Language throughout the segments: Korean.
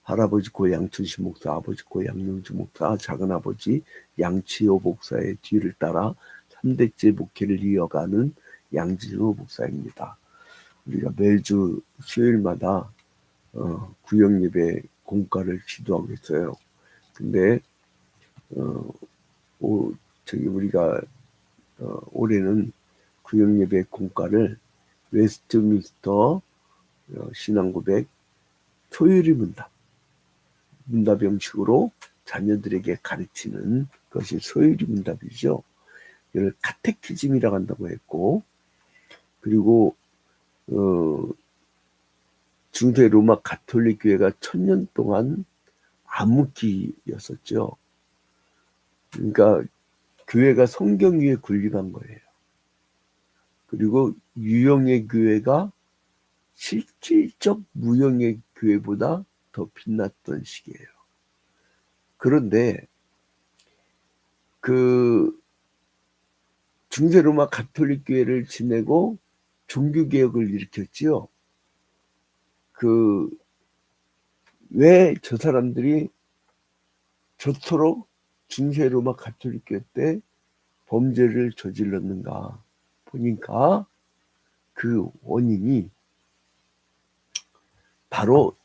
할아버지 고 양춘식 목사, 아버지 고 양용주 목사, 작은아버지 양치호 목사의 뒤를 따라 3대째 목회를 이어가는 양진호 목사입니다. 우리가 매주 수요일마다 구역예배 공과를 지도하고 있어요. 근데 우리가 올해는 구역예배 공과를 웨스트민스터 신앙고백 토요일 문답 형식으로 자녀들에게 가르치는 것이 소요리 문답이죠. 이걸 카테키즘이라고 한다고 했고, 그리고 중세 로마 가톨릭 교회가 1000년 동안 암흑기였었죠. 그러니까 교회가 성경 위에 군림한 거예요. 그리고 유형의 교회가 실질적 무형의 교회보다 더 빛났던 시기예요. 그런데 그 중세 로마 가톨릭 교회를 지내고 종교개혁을 일으켰지요. 왜 저 사람들이 저토록 중세 로마 가톨릭 교회 때 범죄를 저질렀는가 보니까 그 원인이 바로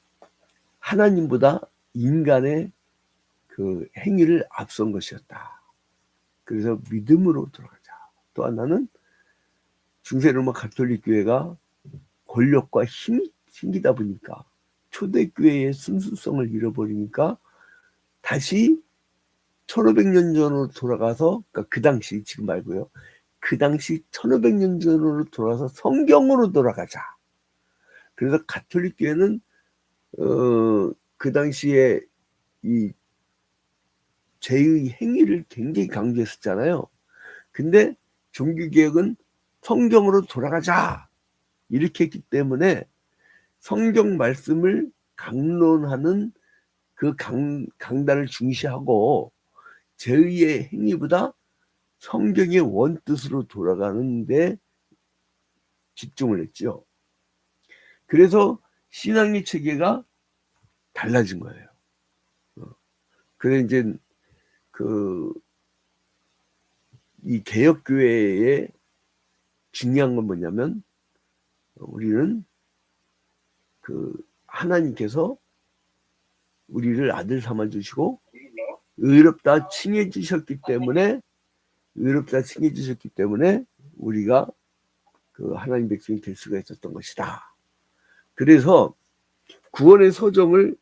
하나님보다 인간의 그 행위를 앞선 것이었다. 그래서 믿음으로 돌아가자. 또 하나는 중세 로마 가톨릭 교회가 권력과 힘이 생기다 보니까 초대교회의 순수성을 잃어버리니까 다시 1500년 전으로 돌아가서, 그러니까 그 당시, 지금 말고요. 그 당시 1500년 전으로 돌아가서 성경으로 돌아가자. 그래서 가톨릭 교회는 그 당시에 이 죄의 행위를 굉장히 강조했었잖아요. 근데 종교개혁은 성경으로 돌아가자 이렇게 했기 때문에 성경 말씀을 강론하는 그 강단을 중시하고 죄의 행위보다 성경의 원뜻으로 돌아가는 데 집중을 했죠. 그래서 신앙의 체계가 달라진 거예요. 그래서 이제 이 개혁교회의 중요한 건 뭐냐면, 우리는 하나님께서 우리를 아들 삼아 주시고 의롭다 칭해 주셨기 때문에 우리가 하나님 백성이 될 수가 있었던 것이다. 그래서 구원의 서정을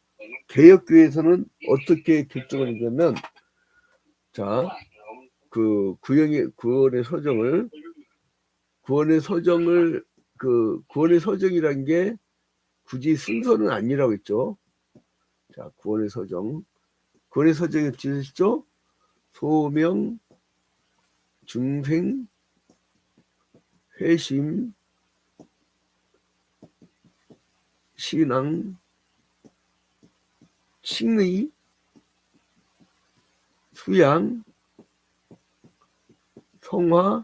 개혁교회에서는 어떻게 결정을 했냐면, 자, 구원의 서정이란 게 굳이 순서는 아니라고 했죠. 자, 구원의 서정이 어찌됐죠? 소명, 중생, 회심, 신앙, 칭의, 수양, 성화,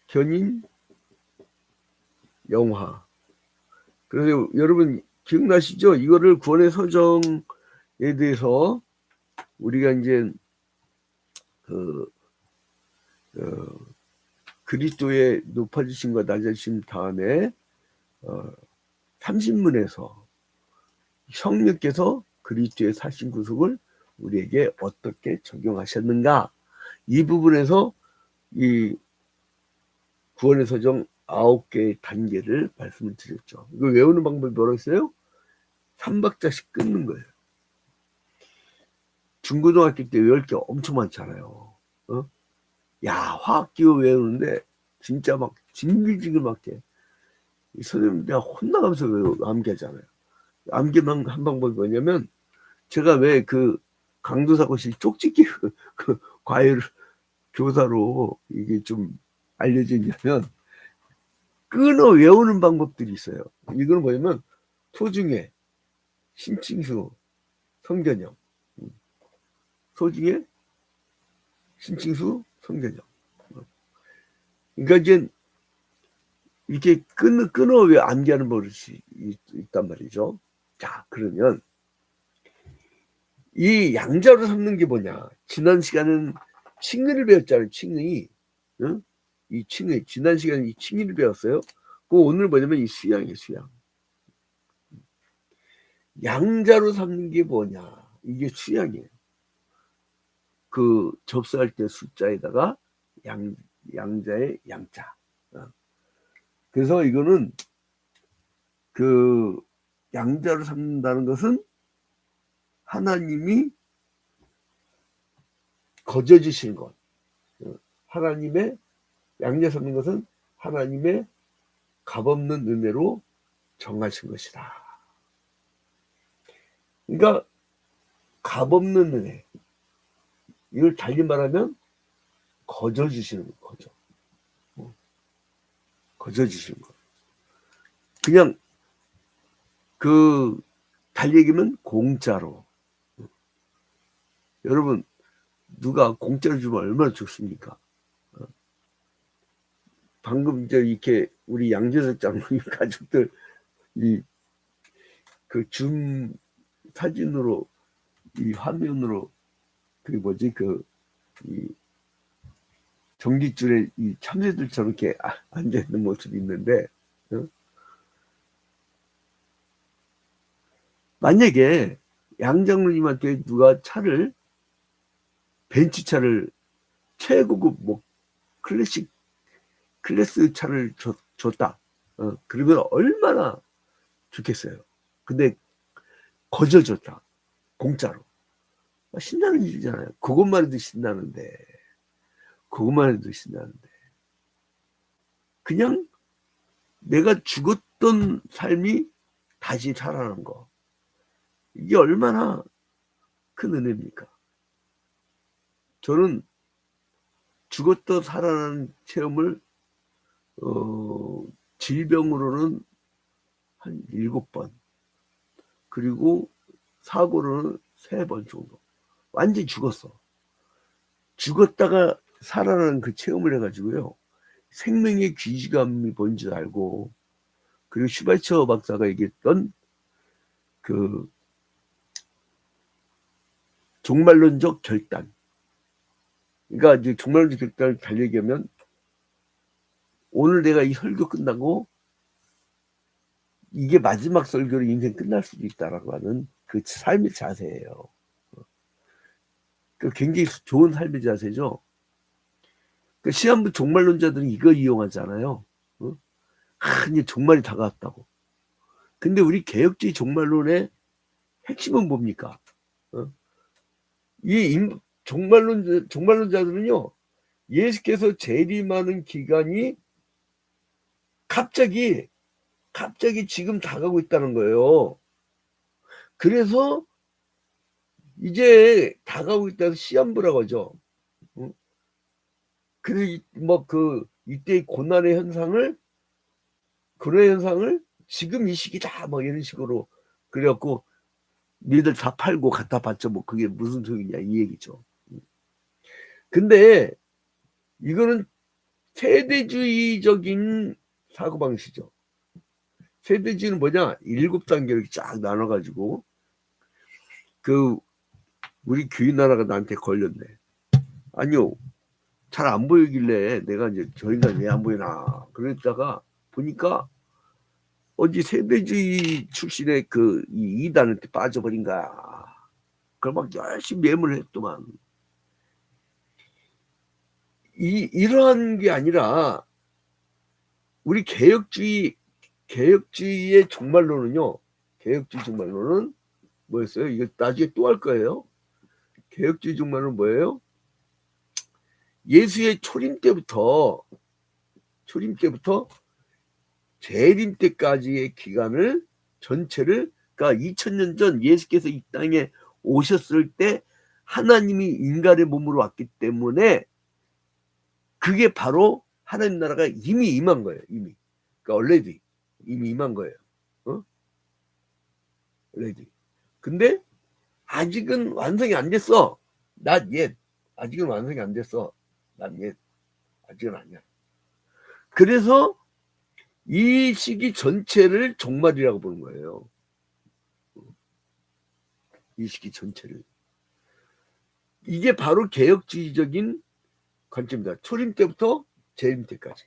견인, 영화. 그래서 여러분 기억나시죠? 이거를 구원의 서정에 대해서 우리가 이제 그리스도의 높아지심과 낮아지심 다음에 30문에서 성령께서 그리스도의 사신 구속을 우리에게 어떻게 적용하셨는가, 이 부분에서 이 구원의 서정 9개의 단계를 말씀을 드렸죠. 이거 외우는 방법이 뭐라고 했어요? 3박자씩 끊는 거예요. 중고등학교 때 외울 게 엄청 많잖아요. 야, 화학기호 외우는데 진짜 막 징글징글맞게 선생님 내가 혼나가면서 암기하잖아요. 암기만 한 방법이 뭐냐면, 제가 왜 강도사고시 쪽집기 과외를 교사로 이게 좀 알려지냐면, 끊어 외우는 방법들이 있어요. 이거는 뭐냐면 소중해, 신칭수, 성견형. 소중해, 신칭수, 성견형. 그러니까 이제 이렇게 끊어 암기하는 버릇이 있단 말이죠. 자, 그러면 이 양자로 삼는 게 뭐냐? 지난 시간은 칭의를 배웠잖아요. 칭의. 응? 이 칭의. 지난 시간에 이 칭의를 배웠어요. 오늘 뭐냐면 이 수양이에요. 수양. 양자로 삼는 게 뭐냐? 이게 수양이에요. 그 접수할 때 숫자에다가 양자의 양자. 그래서 이거는 그 양자로 삼는다는 것은 하나님이 거저주신 것. 하나님의 양자 삼는 것은 하나님의 값없는 은혜로 정하신 것이다. 그러니까 값없는 은혜. 이걸 달리 말하면 거저주시는 거, 거저. 거저주시는 거. 그냥 달리 얘기하면 공짜로. 여러분, 누가 공짜로 주면 얼마나 좋습니까? 방금 이제 이렇게 우리 양재석 장로님 가족들 줌 사진으로 이 화면으로 이 전깃줄에 이 참새들처럼 이렇게 앉아 있는 모습이 있는데, 만약에 양 장로님한테 누가 벤츠차를 최고급 클래스 차를 줬다. 그러면 얼마나 좋겠어요. 근데 거저줬다. 공짜로. 신나는 일이잖아요. 그것만 해도 신나는데. 그냥 내가 죽었던 삶이 다시 살아나는 거. 이게 얼마나 큰 은혜입니까? 저는 죽었다 살아나는 체험을 질병으로는 한 7번, 그리고 사고로는 3번 정도. 완전히 죽었어. 죽었다가 살아나는 그 체험을 해가지고요, 생명의 귀지감이 뭔지 알고, 그리고 슈발처 박사가 얘기했던 그 종말론적 결단. 그러니까 이제 종말론적 결단을 잘 얘기하면, 오늘 내가 이 설교 끝나고 이게 마지막 설교로 인생 끝날 수도 있다라고 하는 그 삶의 자세예요. 굉장히 좋은 삶의 자세죠. 시한부 종말론자들은 이걸 이용하잖아요. 이제 종말이 다가왔다고. 근데 우리 개혁주의 종말론의 핵심은 뭡니까? 이 종말론자들은요, 예수께서 재림하는 기간이 갑자기 지금 다가오고 있다는 거예요. 그래서 이제 다가오고 있다고 시한부라고 하죠. 그래서 이때의 고난의 현상을 지금 이 시기다 이런 식으로 그래갖고 니들 다 팔고 갖다 받죠. 그게 무슨 소리냐 이 얘기죠. 근데 이거는 세대주의적인 사고방식이죠. 세대주의는 뭐냐? 7단계를 쫙 나눠가지고 우리 교인나라가 나한테 걸렸네. 아니요, 잘 안 보이길래 내가 이제 저 인간 왜 안 보이나 그랬다가 보니까 어디 세대주의 출신의 이 이단한테 빠져버린 거야. 그걸 막 열심히 매물을 했더만. 이러한 게 아니라 우리 개혁주의의 종말론은요. 개혁주의 종말론은 뭐였어요? 이거 나중에 또 할 거예요. 개혁주의 종말론은 뭐예요? 예수의 초림 때부터 재림 때까지의 기간을 전체를, 그러니까 2000년 전 예수께서 이 땅에 오셨을 때 하나님이 인간의 몸으로 왔기 때문에 그게 바로 하나님 나라가 이미 임한 거예요. 이미. 그러니까 이미 임한 거예요. 근데 아직은 완성이 안 됐어. Not yet. 아직은 완성이 안 됐어. Not yet. 아직은 아니야. 그래서 이 시기 전체를 종말이라고 보는 거예요. 이 시기 전체를. 이게 바로 개혁주의적인 관점이다. 초림 때부터 재림 때까지.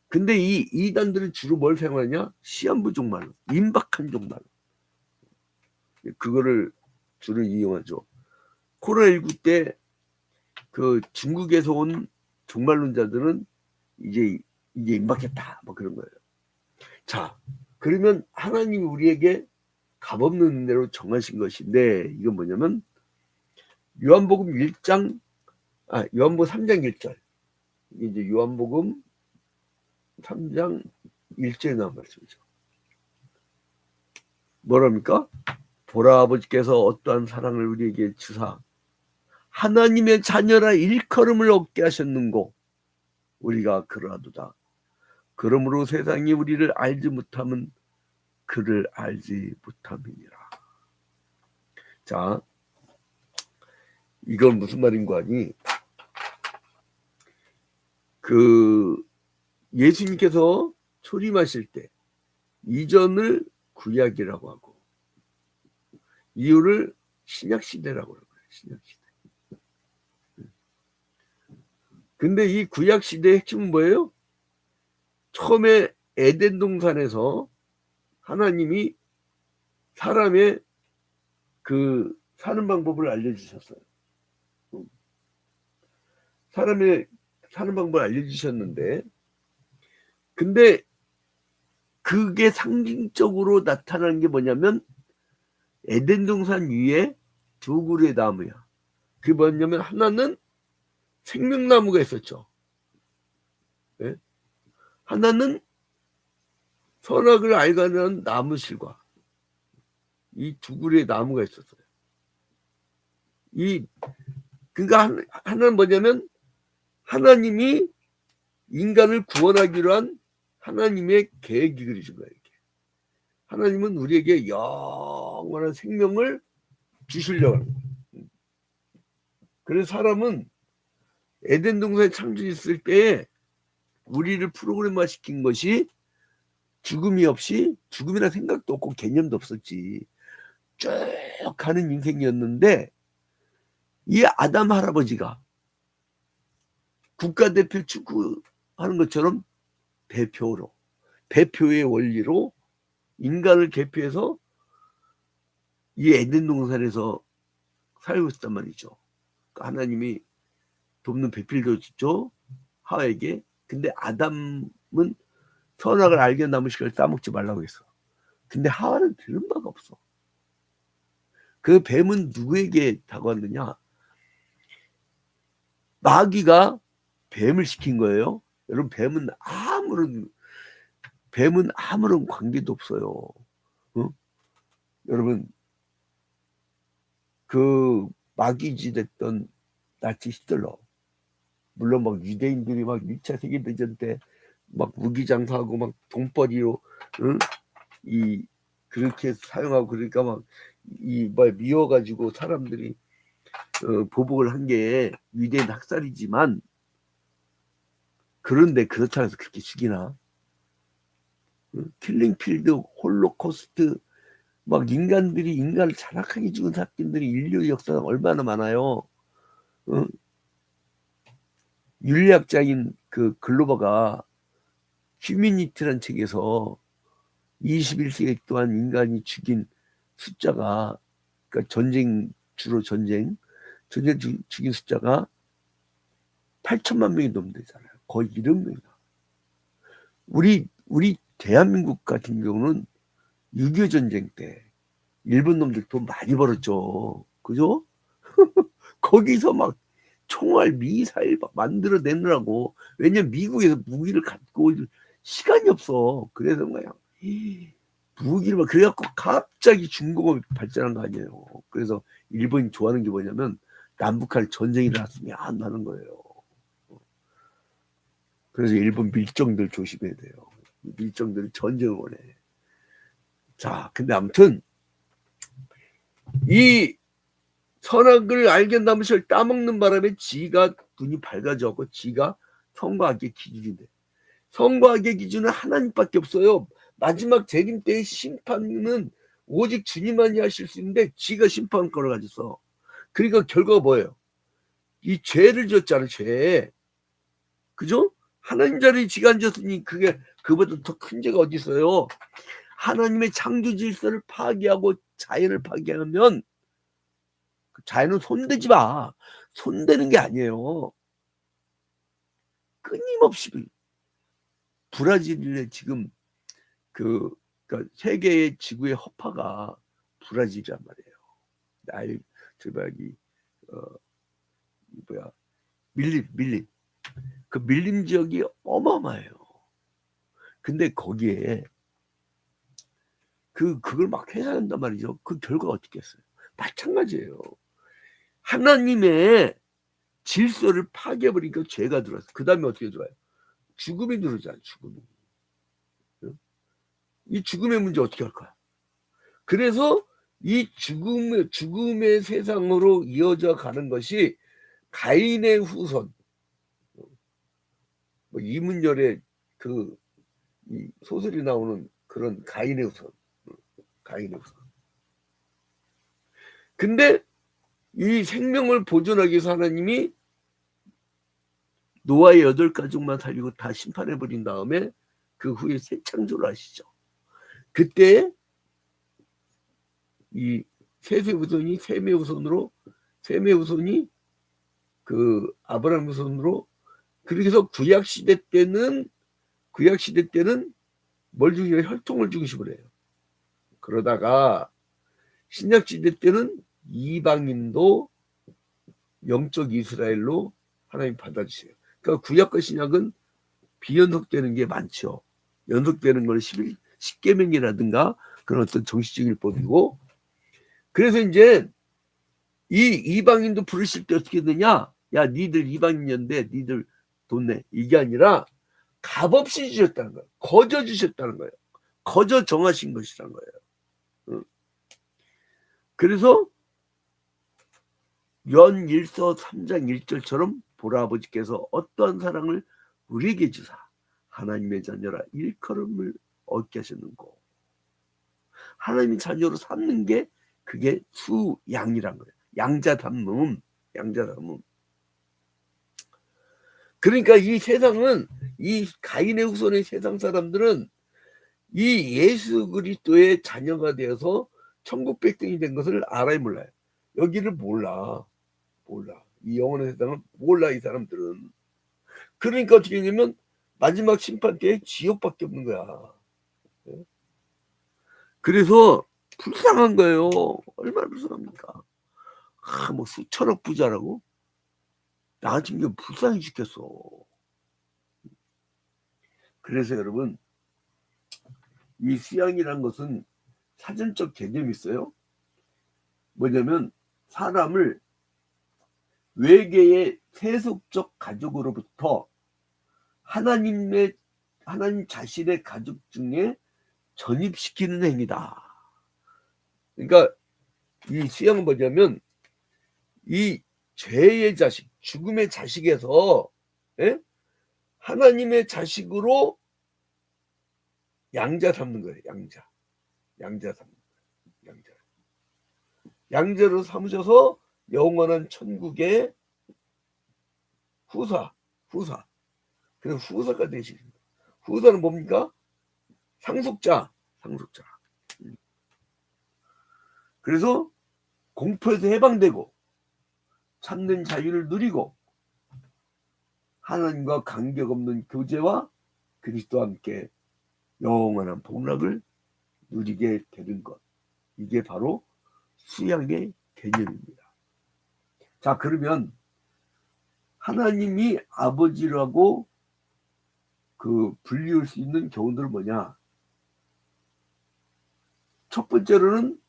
근데 이 이단들은 주로 뭘 사용하냐? 시한부 종말, 임박한 종말. 그거를 주로 이용하죠. 코로나19 때 그 중국에서 온 종말론자들은 이제 임박했다, 뭐 그런 거예요. 자, 그러면 하나님이 우리에게 값없는 은혜로 정하신 것인데, 이건 뭐냐면 요한복음 3장 1절. 이제 요한복음 3장 1절에 나온 말씀이죠. 뭐랍니까? 보라, 아버지께서 어떠한 사랑을 우리에게 주사 하나님의 자녀라 일컬음을 얻게 하셨는고 우리가 그러하도다. 그러므로 세상이 우리를 알지 못함은 그를 알지 못함이니라. 자, 이건 무슨 말인가 하니, 그 예수님께서 초림하실 때 이전을 구약이라고 하고 이후를 신약시대라고 그래요. 신약시대. 근데 이 구약시대의 핵심은 뭐예요? 처음에 에덴 동산에서 하나님이 사람의 그 사는 방법을 알려주셨어요. 사람의 사는 방법을 알려주셨는데, 근데 그게 상징적으로 나타나는 게 뭐냐면 에덴 동산 위에 두 그루의 나무야. 그게 뭐냐면 하나는 생명나무가 있었죠. 네? 하나는 선악을 알가는 나무실과 이 두 그루의 나무가 있었어요. 그러니까 하나는 뭐냐면 하나님이 인간을 구원하기로 한 하나님의 계획이 그려진 거예요. 이렇게. 하나님은 우리에게 영원한 생명을 주시려고 하는 거예요. 그래서 사람은 에덴 동산에 창조했을 때에 우리를 프로그램화 시킨 것이 죽음이 없이, 죽음이라는 생각도 없고 개념도 없었지, 쭉 가는 인생이었는데, 이 아담 할아버지가 국가대표 축구하는 것처럼 대표의 원리로 인간을 개표해서 이 에덴 동산에서 살고 있었단 말이죠. 하나님이 돕는 배필도 줬죠, 하와에게. 근데 아담은 선악을 알게 나무식을 따먹지 말라고 했어. 근데 하와는 들은 바가 없어. 그 뱀은 누구에게 다가왔느냐? 마귀가 뱀을 시킨 거예요. 여러분, 뱀은 아무런 관계도 없어요. 여러분, 그 마귀지 됐던 나치 히틀러, 물론 막 유대인들이 막 2차 세계대전 때 막 무기 장사하고 막 돈벌이로 그렇게 사용하고, 그러니까 막 미워가지고 사람들이 보복을 한 게 유대인 학살이지만, 그런데 그렇다고 해서 그렇게 죽이나? 킬링필드, 홀로코스트, 막 인간을 잔악하게 죽은 사건들이 인류 역사가 얼마나 많아요. 윤리학자인 그 글로버가 휴미니티라는 책에서 21세기 동안 인간이 죽인 숫자가, 그러니까 주로 전쟁 죽인 숫자가 8천만 명이 넘는다잖아요. 거의 1억 명이다. 우리 대한민국 같은 경우는 6.25 전쟁 때 일본 놈들 돈 많이 벌었죠. 그죠? 거기서 막 총알, 미사일 막 만들어내느라고. 왜냐면 미국에서 무기를 갖고 올 시간이 없어. 그래서 그냥 무기를 막, 그래갖고 갑자기 중공업이 발전한 거 아니에요. 그래서 일본이 좋아하는 게 뭐냐면 남북한 전쟁이 일어났으면 안 하는 거예요. 그래서 일본 밀정들 조심해야 돼요. 밀정들은 전쟁을 원해. 자, 근데 아무튼 이 선악을 알겠다는 것을 따먹는 바람에 지가 눈이 밝아져고 지가 선과 악의 기준인데, 선과 악의 기준은 하나님밖에 없어요. 마지막 재림 때의 심판은 오직 주님만이 하실 수 있는데 지가 심판권을 가졌어. 그러니까 결과가 뭐예요? 이 죄를 졌잖아, 죄. 그죠? 하나님 자리에 지가 앉았으니 그게 그보다 더 큰 죄가 어디 있어요? 하나님의 창조 질서를 파괴하고 자연을 파괴하면 자연은 손대지 마. 손대는 게 아니에요. 끊임없이 브라질에 지금 그러니까 세계의 지구의 허파가 브라질이란 말이에요. 나일 저기 뭐야 밀림 그 밀림 지역이 어마어마해요. 근데 거기에 그걸 막 해산한단 말이죠. 그 결과가 어떻게 했어요? 마찬가지예요. 하나님의 질서를 파괴해버리니까 죄가 들어왔어. 그 다음에 어떻게 들어와요? 죽음이 들어오잖아요. 죽음이. 이 죽음의 문제 어떻게 할 거야? 그래서 이 죽음의 세상으로 이어져 가는 것이 가인의 후손. 뭐 이문열의 이 소설이 나오는 그런 가인의 후손. 가인의 후손. 근데 이 생명을 보존하기 위해서 하나님이 노아의 8가족만 살리고 다 심판해버린 다음에 그 후에 새 창조를 하시죠. 그때 이 셋의 후손이 셈의 후손이 그 아브라함 후손으로 그렇게 해서 구약 시대 때는 뭘 중심으로 혈통을 중심으로 해요. 그러다가 신약 시대 때는 이방인도 영적 이스라엘로 하나님 받아주세요. 그러니까 구약과 신약은 비연속되는 게 많죠. 연속되는 건 10계명이라든가 그런 어떤 정치적인 법이고, 그래서 이제 이 이방인도 부르실 때 어떻게 되냐? 야, 니들 이방인인데 니들 돈 내. 이게 아니라 값없이 주셨다는 거예요. 거저 주셨다는 거예요. 거저 정하신 것이라는 거예요. 그래서 연일서 3장 1절처럼 보라 아버지께서 어떠한 사랑을 우리에게 주사 하나님의 자녀라 일컬음을 얻게 하셨는고, 하나님의 자녀로 삼는 게 그게 수양이란 거예요. 양자 담음. 그러니까 이 세상은, 이 가인의 후손의 세상 사람들은 이 예수 그리스도의 자녀가 되어서 천국 백성이 된 것을 알아야 몰라요. 여기를 몰라. 이 영원한 세상을 몰라, 이 사람들은. 그러니까 어떻게 되냐면 마지막 심판 때에 지옥밖에 없는 거야. 그래서 불쌍한 거예요. 얼마나 불쌍합니까? 뭐 수천억 부자라고? 나 지금 불쌍해 죽겠어. 그래서 여러분, 이 수양이라는 것은 사전적 개념이 있어요. 뭐냐면 사람을 외계의 세속적 가족으로부터 하나님 자신의 가족 중에 전입시키는 행위다. 그러니까 이 수양은 뭐냐면 이 죄의 자식, 죽음의 자식에서 하나님의 자식으로 양자 삼는 거예요. 양자 삼는 거예요. 양자로 삼으셔서 영원한 천국의 후사. 그래서 후사가 되시는 거예요. 후사는 뭡니까? 상속자. 그래서 공포에서 해방되고 참된 자유를 누리고 하나님과 간격 없는 교제와 그리스도와 함께 영원한 복락을 누리게 되는 것. 이게 바로 수양의 개념입니다. 자, 그러면 하나님이 아버지라고 불리울 수 있는 경우들은 뭐냐? 첫 번째로는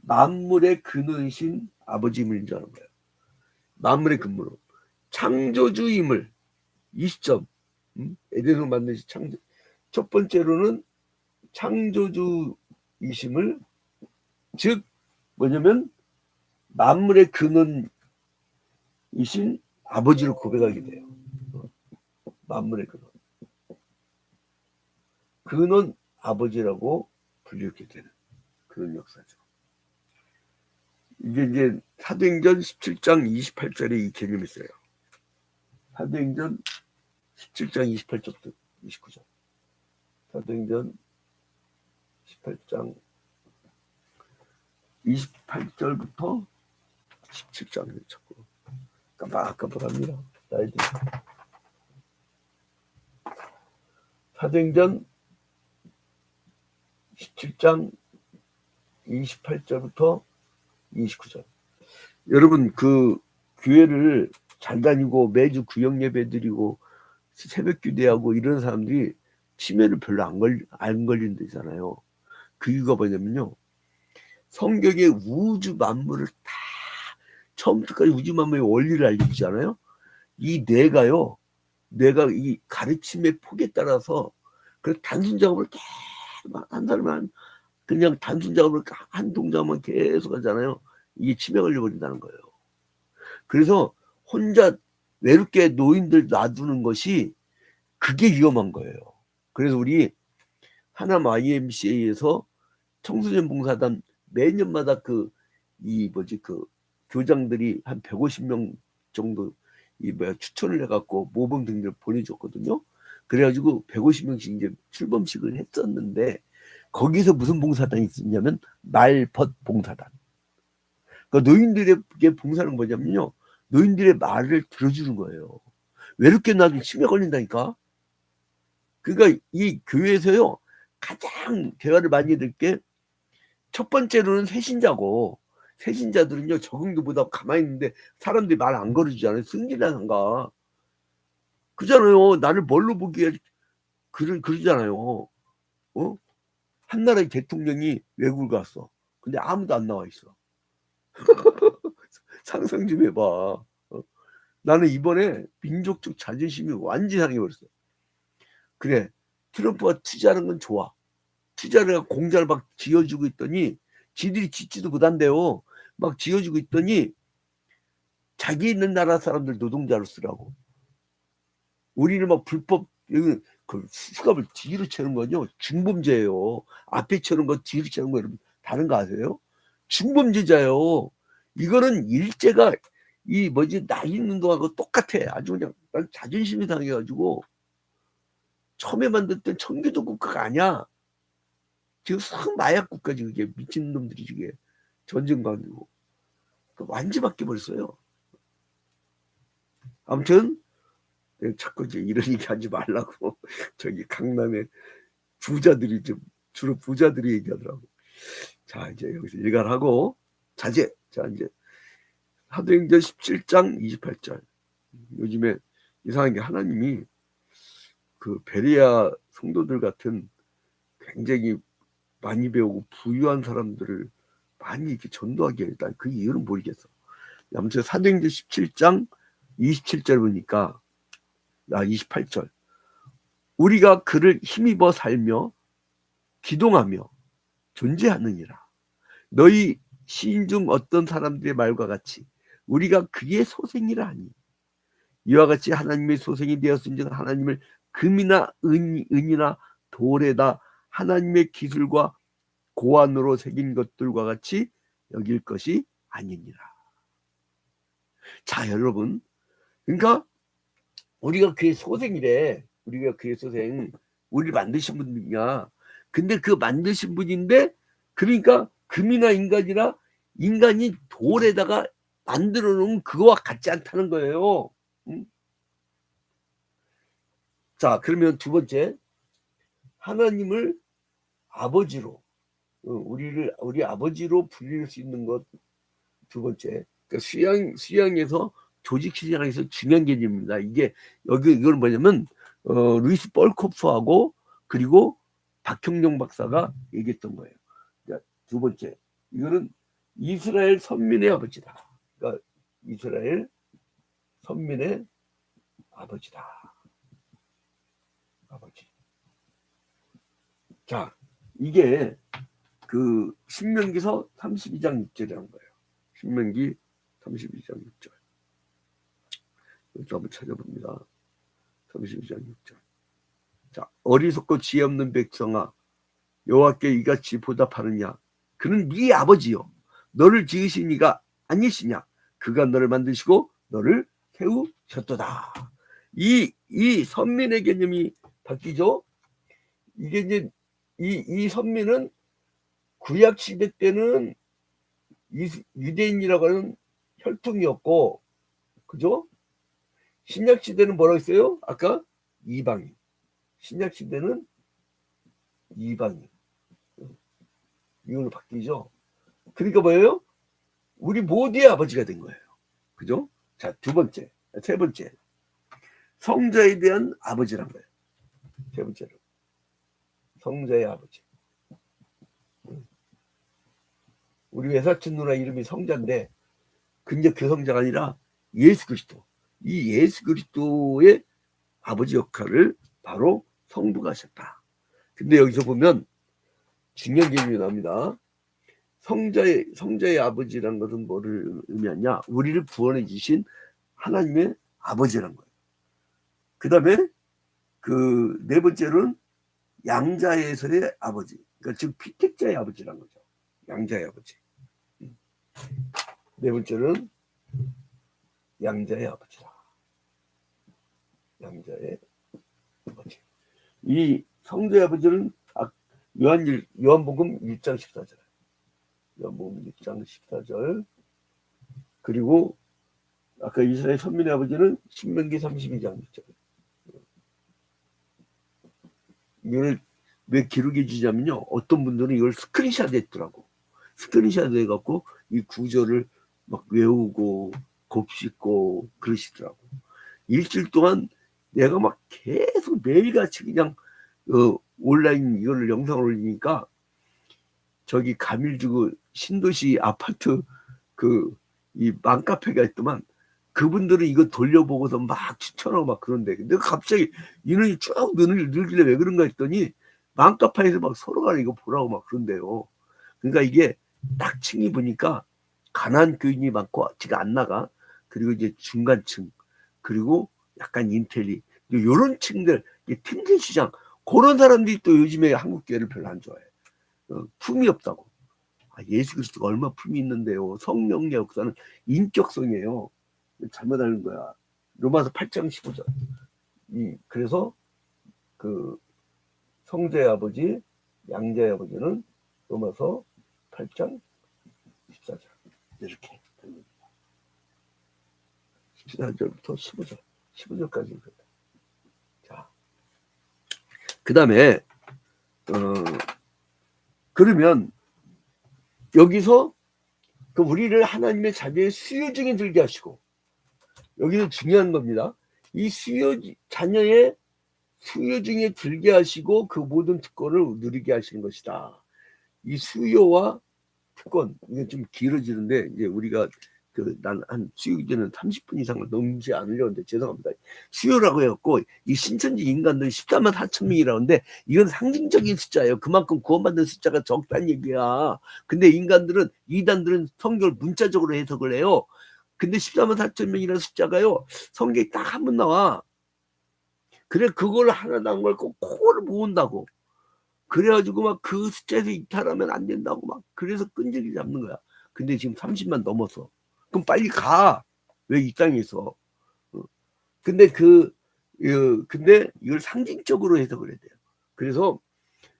만물의 근원이신 아버지임을 인정하는 거예요. 만물의 근본으로. 창조주임을, 이 시점, 에덴을 만드신 창조. 첫 번째로는 창조주이심을, 즉 뭐냐면 만물의 근원이신 아버지를 고백하게 돼요. 만물의 근원 아버지라고 불리게 되는. 그런 역사죠. 이게 이제 사도행전 17장 28절에 이 개념이 있어요. 사도행전 17장 28절부터 29절. 사도행전 18장 28절부터 17장 자꾸 깜빡깜빡합니다. 나이들. 사도행전 17장 28절부터 29절. 여러분 그 교회를 잘 다니고 매주 구역 예배 드리고 새벽 기도하고 이런 사람들이 치매를 별로 안 걸린다잖아요. 그 이유가 뭐냐면요. 성경의 우주 만물을 다 처음부터까지 우주 만물의 원리를 알려주잖아요. 이 뇌가요. 뇌가 이 가르침의 폭에 따라서 그 단순 작업을 계속 한 사람은 그냥 단순 작업을 한 동작만 계속 하잖아요. 이게 치매 걸려버린다는 거예요. 그래서 혼자 외롭게 노인들 놔두는 것이 그게 위험한 거예요. 그래서 우리 하남 YMCA에서 청소년 봉사단 매년마다 그 교장들이 한 150명 정도 추천을 해갖고 모범 등록을 보내줬거든요. 그래가지고 150명씩 이제 출범식을 했었는데 거기서 무슨 봉사단이 있었냐면 말벗 봉사단. 그러니까 노인들에게 봉사는 뭐냐면요. 노인들의 말을 들어주는 거예요. 외롭게 놔두면 치매 걸린다니까. 그러니까 이 교회에서요. 가장 대화를 많이 들 게 첫 번째로는 새신자고 새신자들은요. 적응도 못하고 가만히 있는데 사람들이 말 안 걸어주잖아요. 승진하는가. 그잖아요. 나를 뭘로 보기에 그러잖아요. 한 나라의 대통령이 외국을 갔어. 근데 아무도 안 나와 있어. 상상 좀 해봐. 나는 이번에 민족적 자존심이 완전히 상해버렸어. 그래, 트럼프가 투자하는 건 좋아. 투자를 공장을 막 지어주고 있더니 지들이 짓지도 못한대요. 막 지어주고 있더니 자기 있는 나라 사람들 노동자로 쓰라고. 우리는 막 불법 그 수갑을 뒤로 채는 건요 중범죄예요. 앞에 채는 거 뒤로 채는 거 여러분 다른 거 아세요? 중범죄자요. 이거는 일제가 나 있는 동안하고 똑같아. 아주 그냥 난 자존심이 상해가지고 처음에 만들었던 청교도 국가가 아니야. 지금 싹 마약 국가지. 그게 미친 놈들이 이게 전쟁 가지고 완전 바뀌어버렸어요. 아무튼 자꾸 이제 이런 얘기 하지 말라고 저기 강남에 부자들이 주로 부자들이 얘기하더라고. 자 이제 여기서 일관하고 자제. 자 이제 사도행전 17장 28절. 요즘에 이상한 게 하나님이 그 베레아 성도들 같은 굉장히 많이 배우고 부유한 사람들을 많이 이렇게 전도하게 했다. 그 이유는 모르겠어. 아무튼 사도행전 17장 27절 보니까 28절. 우리가 그를 힘입어 살며 기동하며 존재하느니라. 너희 시인 중 어떤 사람들의 말과 같이 우리가 그의 소생이라 하니 이와 같이 하나님의 소생이 되었은즉 하나님을 금이나 은이나 돌에다 하나님의 기술과 고안으로 새긴 것들과 같이 여길 것이 아니니라. 자 여러분, 그러니까 우리가 그의 소생이래. 우리가 그의 소생. 우리를 만드신 분이냐. 근데 그 만드신 분인데 그러니까 금이나 인간이나 인간이 돌에다가 만들어 놓은 그거와 같지 않다는 거예요. 응? 자 그러면 두 번째, 하나님을 아버지로 우리 아버지로 불릴 수 있는 것 두 번째. 그러니까 수양에서 조직 시장에서 중요한 개념입니다. 이게 이건 뭐냐면 루이스 뻘코프하고 그리고 박형룡 박사가 얘기했던 거예요. 그러니까 두 번째, 이거는 이스라엘 선민의 아버지다. 그러니까 이스라엘 선민의 아버지다. 아버지. 자, 이게 그 신명기서 32장 6절이라는 거예요. 신명기 32장 6절. 이것도 한번 찾아봅니다. 32장 6절. 자, 어리석고 지혜 없는 백성아, 여호와께 이같이 보답하느냐? 그는 네 아버지요 너를 지으신 이가 아니시냐 그가 너를 만드시고 너를 세우셨도다. 이 선민의 개념이 바뀌죠. 이게 이제 이 선민은 구약 시대 때는 유대인이라고 하는 혈통이었고, 그죠? 신약 시대는 뭐라고 했어요? 아까 이방인. 신약 시대는 이방인. 이걸로 바뀌죠. 그러니까 뭐예요? 우리 모두의 아버지가 된 거예요. 그죠? 자, 세 번째. 성자에 대한 아버지란 거예요. 세 번째로. 성자의 아버지. 우리 외사촌 누나 이름이 성자인데, 근데 그 성자가 아니라 예수 그리스도. 이 예수 그리스도의 아버지 역할을 바로 성부가 하셨다. 근데 여기서 보면 중요한 개념이 나옵니다. 성자의 아버지라는 것은 뭐를 의미하냐? 우리를 구원해 주신 하나님의 아버지라는 거예요. 그 다음에 그 네 번째로는 양자에서의 아버지. 그러니까 즉 피택자의 아버지라는 거죠. 양자의 아버지. 네 번째는 양자의 아버지다. 양자의 아버지. 이 성자의 아버지는 요한복음 1장 14절. 요한복음 1장 14절. 그리고 아까 이스라엘 선민의 아버지는 신명기 32장 6절. 이걸 왜 기록해 주냐면요. 어떤 분들은 이걸 스크린샷 했더라고. 스크린샷 해갖고 이 구절을 막 외우고 곱씹고 그러시더라고. 일주일 동안 내가 막 계속 매일같이 그냥 온라인 이거를 영상을 올리니까 저기 가밀주구 신도시 아파트 이 맘카페가 있더만 그분들은 이거 돌려보고서 막 추천하고 막 그런데 근데 갑자기 인원이 쭉 늘길래 왜 그런가 했더니 맘카페에서 막 서로가 이거 보라고 막 그런대요. 그러니까 이게 딱 층이 보니까 가난한 교인이 많고 지가 안 나가. 그리고 이제 중간층 그리고 약간 인텔리 요런 층들 틈새 시장 그런 사람들이 또 요즘에 한국 교회를 별로 안 좋아해. 품이 없다고. 예수 그리스도가 얼마 품이 있는데요. 성령의 역사는 인격성이에요. 잘못 알는 거야. 로마서 8장 15절. 그래서 그 성자의 아버지, 양자의 아버지는 로마서 8장 14절. 이렇게 됩니다. 14절부터 15절. 15절까지. 자. 그 다음에, 그러면, 여기서, 우리를 하나님의 자녀의 수요 중에 들게 하시고, 여기서 중요한 겁니다. 이 자녀의 수요 중에 들게 하시고, 그 모든 특권을 누리게 하시는 것이다. 이 수요와 특권, 이게 좀 길어지는데, 이제 우리가 난 한 수요 기준은 30분 이상을 넘지 않으려는데 죄송합니다. 수요라고 해갖고 이 신천지 인간들이 14만 4천 명이라고 하는데 이건 상징적인 숫자예요. 그만큼 구원받는 숫자가 적다는 얘기야. 근데 이단들은 성경을 문자적으로 해석을 해요. 근데 14만 4천 명이라는 숫자가요. 성경에 딱 한 번 나와. 그래 그걸 하나당 걸 꼭 그거를 모은다고. 그래가지고 막 그 숫자에서 이탈하면 안 된다고 막 그래서 끈질기 잡는 거야. 근데 지금 30만 넘어서. 그럼 빨리 가. 왜 이 땅에서? 근데 근데 이걸 상징적으로 해석을 해야 돼요. 그래서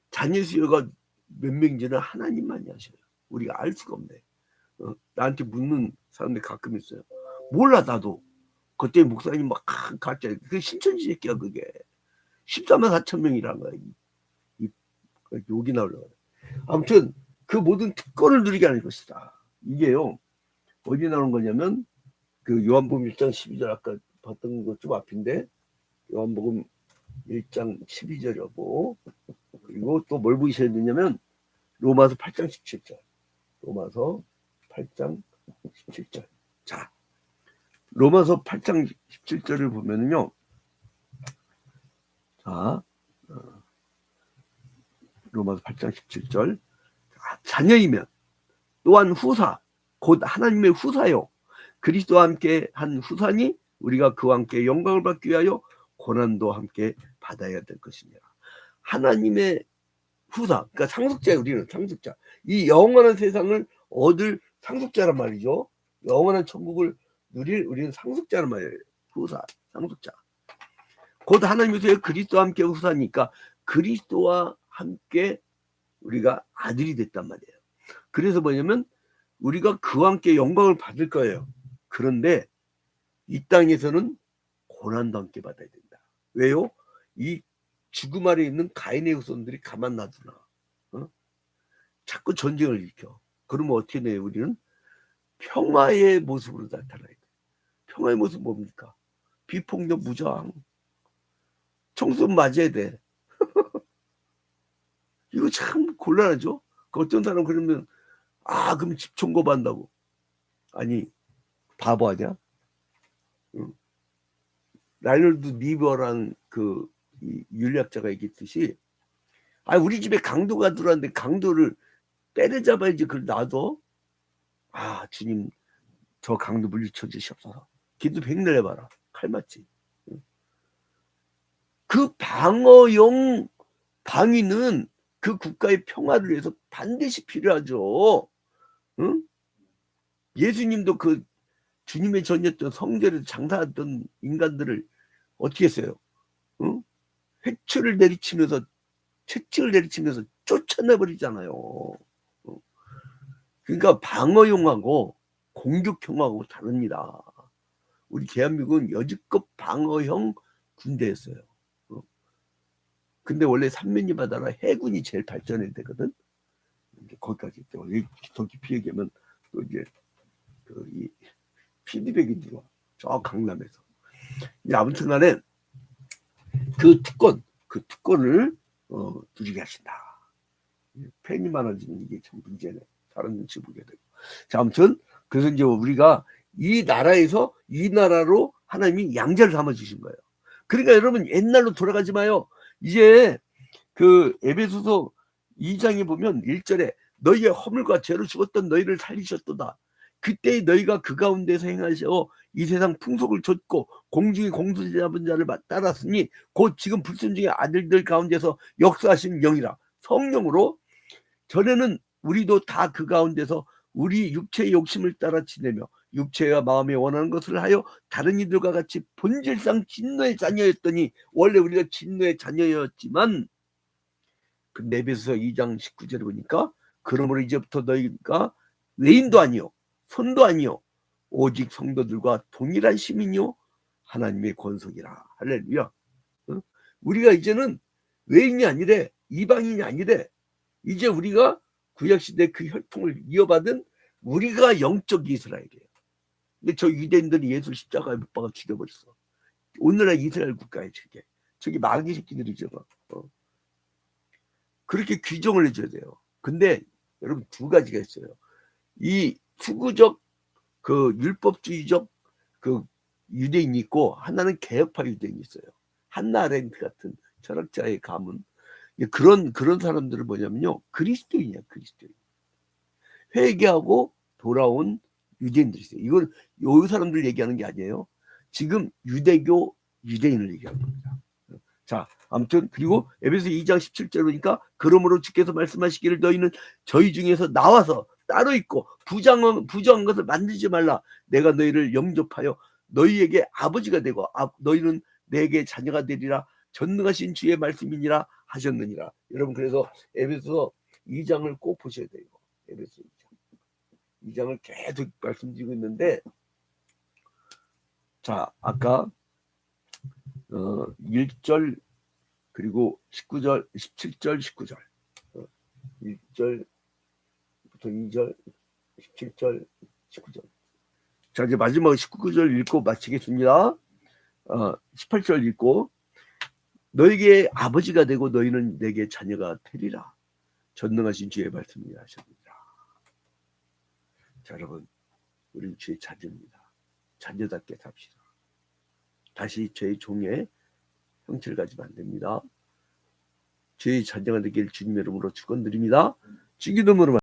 자녀 수요가 몇 명인지는 하나님만이 아셔요. 우리가 알 수가 없네. 나한테 묻는 사람들이 가끔 있어요. 몰라 나도. 그때 목사님 막 가짜. 그 신천지 새끼야 그게. 14만 4천 명이란 거야. 욕이 나오려고. 아무튼 그 모든 특권을 누리게 하는 것이다. 이게요. 어디 나오는 거냐면 그 요한복음 1장 12절 아까 봤던 것 좀 앞인데 요한복음 1장 12절이고 그리고 또 뭘 보셔야 되냐면 로마서 8장 17절 로마서 8장 17절 자 로마서 8장 17절을 보면은요 자 로마서 8장 17절 자녀이면 또한 후사 곧 하나님의 후사요. 그리스도와 함께 한 후사니 우리가 그와 함께 영광을 받기 위하여 고난도 함께 받아야 될 것이니라. 하나님의 후사, 그러니까 상속자예요. 우리는 상속자. 이 영원한 세상을 얻을 상속자란 말이죠. 영원한 천국을 누릴 우리는 상속자란 말이에요. 후사, 상속자. 곧 하나님께서 그리스도와 함께 후사니까 그리스도와 함께 우리가 아들이 됐단 말이에요. 그래서 뭐냐면 우리가 그와 함께 영광을 받을 거예요. 그런데 이 땅에서는 고난도 함께 받아야 된다. 왜요? 이 죽음 아래 있는 가인의 후손들이 가만 놔두나. 자꾸 전쟁을 일으켜. 그러면 어떻게 돼요? 우리는 평화의 모습으로 나타나야 돼. 평화의 모습 뭡니까? 비폭력 무저항. 총선 맞아야 돼. 이거 참 곤란하죠? 어떤 사람 그러면 그럼 집 청구받는다고. 아니 바보 아니야? 응. 라이널드 니버라는 그 윤리학자가 얘기했듯이 우리 집에 강도가 들어왔는데 강도를 때려잡아야지 그걸 놔둬? 주님 저 강도 물리쳐 주시옵소서. 기도 백날 해봐라. 칼 맞지. 그 방어용 방위는 그 국가의 평화를 위해서 반드시 필요하죠. 응? 예수님도 그 주님의 전이었던 성전에서 장사하던 인간들을 어떻게 했어요? 응? 회초를 내리치면서 채찍을 내리치면서 쫓아내버리잖아요. 그러니까 방어용하고 공격형하고 다릅니다. 우리 대한민국은 여지껏 방어형 군대였어요. 근데 원래 삼면이 바다라 해군이 제일 발전해야 되거든. 이제 거기까지 더 깊이 얘기하면 또 이제 이 피드백이 들어와. 저 강남에서. 아무튼간에 그 특권을 누리게 하신다. 팬이 많아지면 이게 참 문제네. 다른 눈치 보게 되고. 자, 아무튼 그래서 이제 우리가 이 나라에서 이 나라로 하나님이 양자를 삼아 주신 거예요. 그러니까 여러분 옛날로 돌아가지 마요. 이제 그 에베소서 2장에 보면 1절에 너희의 허물과 죄로 죽었던 너희를 살리셨도다. 그때 너희가 그 가운데서 행하셔 이 세상 풍속을 좇고 공중의 공수 잡은 자를 따랐으니 곧 지금 불순종의 아들들 가운데서 역사하신 영이라. 성령으로 전에는 우리도 다 그 가운데서 우리 육체의 욕심을 따라 지내며 육체와 마음에 원하는 것을 하여 다른 이들과 같이 본질상 진노의 자녀였더니 원래 우리가 진노의 자녀였지만 그 에베소서 2장 19절에 보니까 그러므로 이제부터 너희가 외인도 아니요 손도 아니요 오직 성도들과 동일한 시민이요 하나님의 권속이라. 할렐루야. 우리가 이제는 외인이 아니래 이방인이 아니래. 이제 우리가 구약시대 그 혈통을 이어받은 우리가 영적 이스라엘이에요. 근데 저 유대인들이 예수 십자가에 못 박아 죽여버렸어. 오늘날 이스라엘 국가에 저기 마귀 새끼들이죠. 그렇게 규정을 해줘야 돼요. 근데 여러분 두 가지가 있어요. 이 투구적 그 율법주의적 그 유대인이 있고 하나는 개혁파 유대인이 있어요. 한나 아렌트 같은 철학자의 가문. 그런 사람들은 뭐냐면요. 그리스도인이야. 그리스도인. 회개하고 돌아온 유대인들이 있어요. 이건 요 사람들 얘기하는 게 아니에요. 지금 유대교 유대인을 얘기하는 겁니다. 자, 아무튼 그리고 에베소 2장 17절 보니까 그러므로 주께서 말씀하시기를 너희는 저희 중에서 나와서 따로 있고 부정한 것을 만들지 말라. 내가 너희를 영접하여 너희에게 아버지가 되고 너희는 내게 자녀가 되리라. 전능하신 주의 말씀이니라 하셨느니라. 여러분 그래서 에베소 2장을 꼭 보셔야 돼요. 에베소 2장을 계속 말씀드리고 있는데 자 아까 1절 그리고 19절 17절 19절 1절부터 2절 17절 19절 자 이제 마지막 19절 읽고 마치겠습니다. 18절 읽고 너에게 아버지가 되고 너희는 내게 자녀가 되리라. 전능하신 주의 말씀이 하셨느니라. 자 여러분 우리 주의 자녀입니다. 자녀답게 삽시다. 다시 죄의 종의 형체를 가지면 안 됩니다. 죄의 자녀가 되길 주님의 이름으로 축원드립니다. 주기도문으로